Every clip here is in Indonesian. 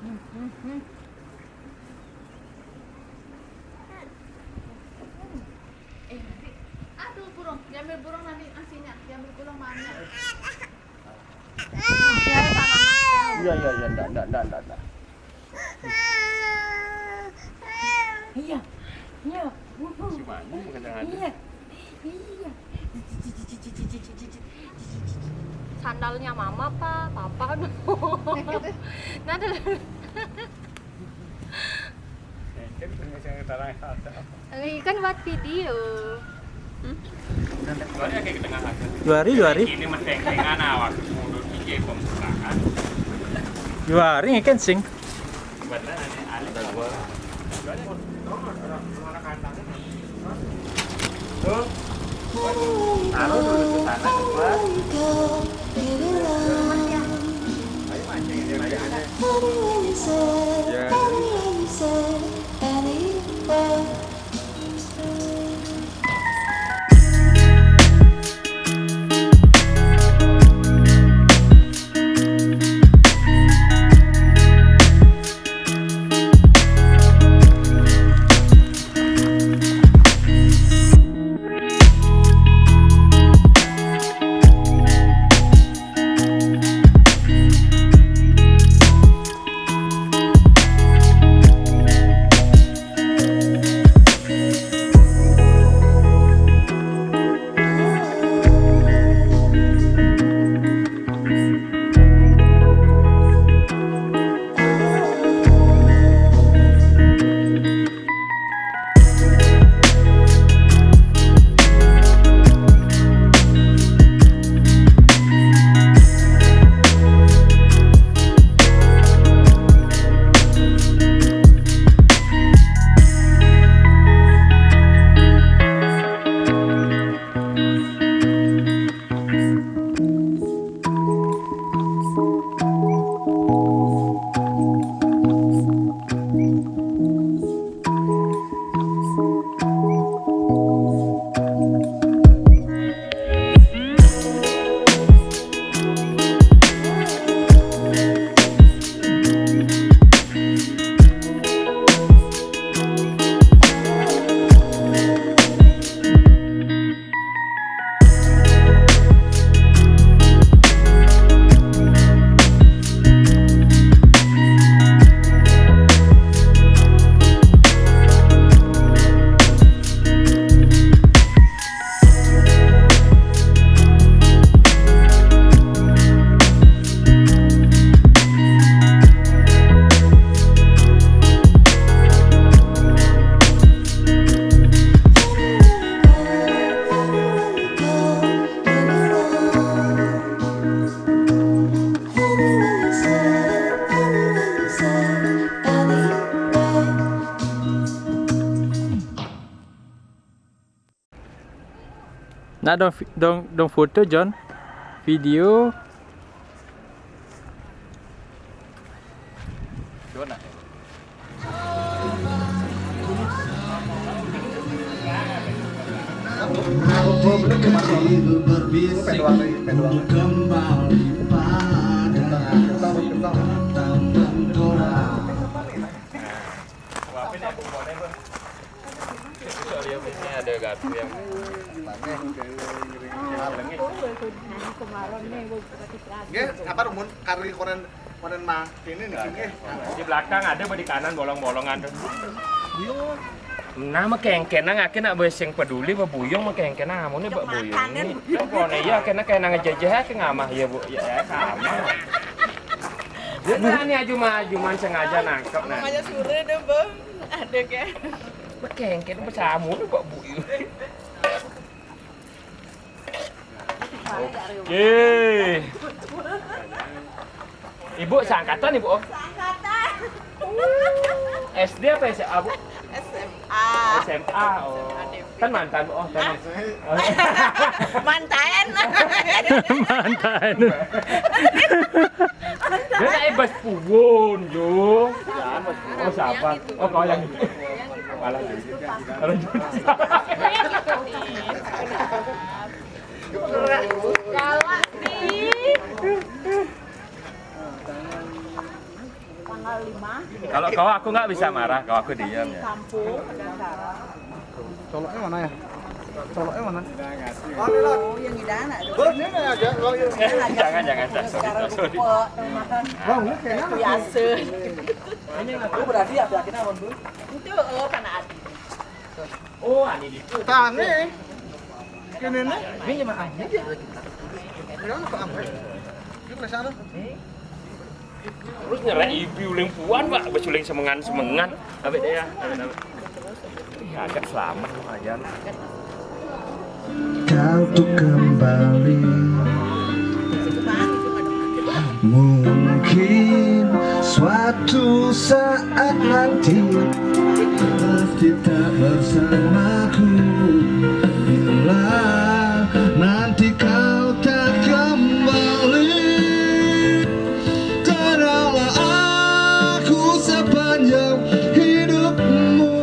Nanti, aduh burung, diambil burung nanti asinya, diambil burung mana? Iya, enggak. Iya. Si Manu kadang-kadang. Iya. Sandalnya mama apa? Papa dong. Nah, Kan punya saya tarang ada. ini kan buat video. Soalnya kayak ke tengah aja. 2 hari. Ini mah teng-tengan awak mundur IG pembukaan. 2 hari ngekencing. Bener ada gua. Soalnya orang kandangnya. Tuh. Taruh dulu ke sana gua. Ayo mancing dia aja. Ya. Nah, dong foto John. Video. Dona. Ada garpu yang apa rumun kari koren mah ini nih di belakang ada di kanan bolong-bolongan tuh. Nah, mah kengkena ngake nak beseng peduli bebuyung mah kengkena amun bak buyung. Pokoknya ya kena kayak ngejejeh ke ngamah ya Bu. Ya sama. Nah, ini ajuman sengaja nangkep nah. Namanya sore deh bang, ada kayak. Kengken bersama bak buyung. Oke. Ibu seangkatan Ibu? Angkatan. SD apa SMA Bu? SMA. SMA. Oh. Kan mantan Bu. Oh, kan. Mantan. Mantan. Dia naik bas puwun, Jo. Oh, siapa? Oh, kau yang itu. Malah gitu. Kalau gitu. Galak nih. tanggal 5 Kalau kau aku nggak bisa marah, kau aku diam di ya. kampung ada acara. Coloknya mana ya? Coloknya mana? Oh, ini lah. Oh, yang di anak Oh, ini aja. Oh, iya. Jangan sekarang sorry. lupa teman. Bang, ini kayaknya Biasa. Oh, berarti ya akhirnya awal dulu. Itu karena adik. Oh, ini di. Tane. Kene ne? Ini makan. Berapa Pak Amre? Ini ke sana. Terus nyerah ibu uling puan, Pak, besuling semengan. Abek dia, Ya, agak selamat lumayan. Kau tuh kembali. Mungkin suatu saat nanti kita bersamaku. Bila nanti kau tak kembali, kenallah aku sepanjang hidupmu.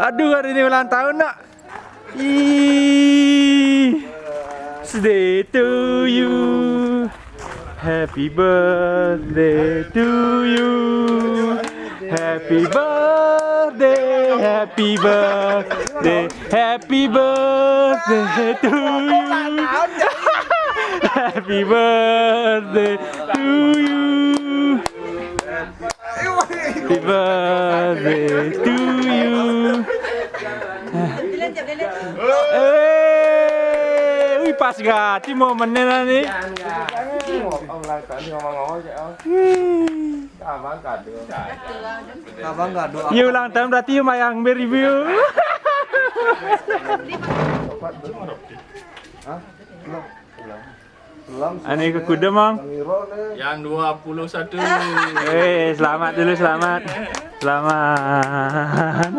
Aduh, hari ini ulang tahun nak. Birthday to you. Happy birthday to you. Happy birthday, happy birthday, happy birthday to you. Happy birthday to you. Happy birthday to you. Wih, pas gati momennya nih. Ông lại tận ngomong vậy ông. Abang kado. Abang nggak doa. Ya ulang tahun berarti yang mereview. Hah? Belum. Ani ke kuda mang. Yang 21. Selamat dulu, selamat. Selamat.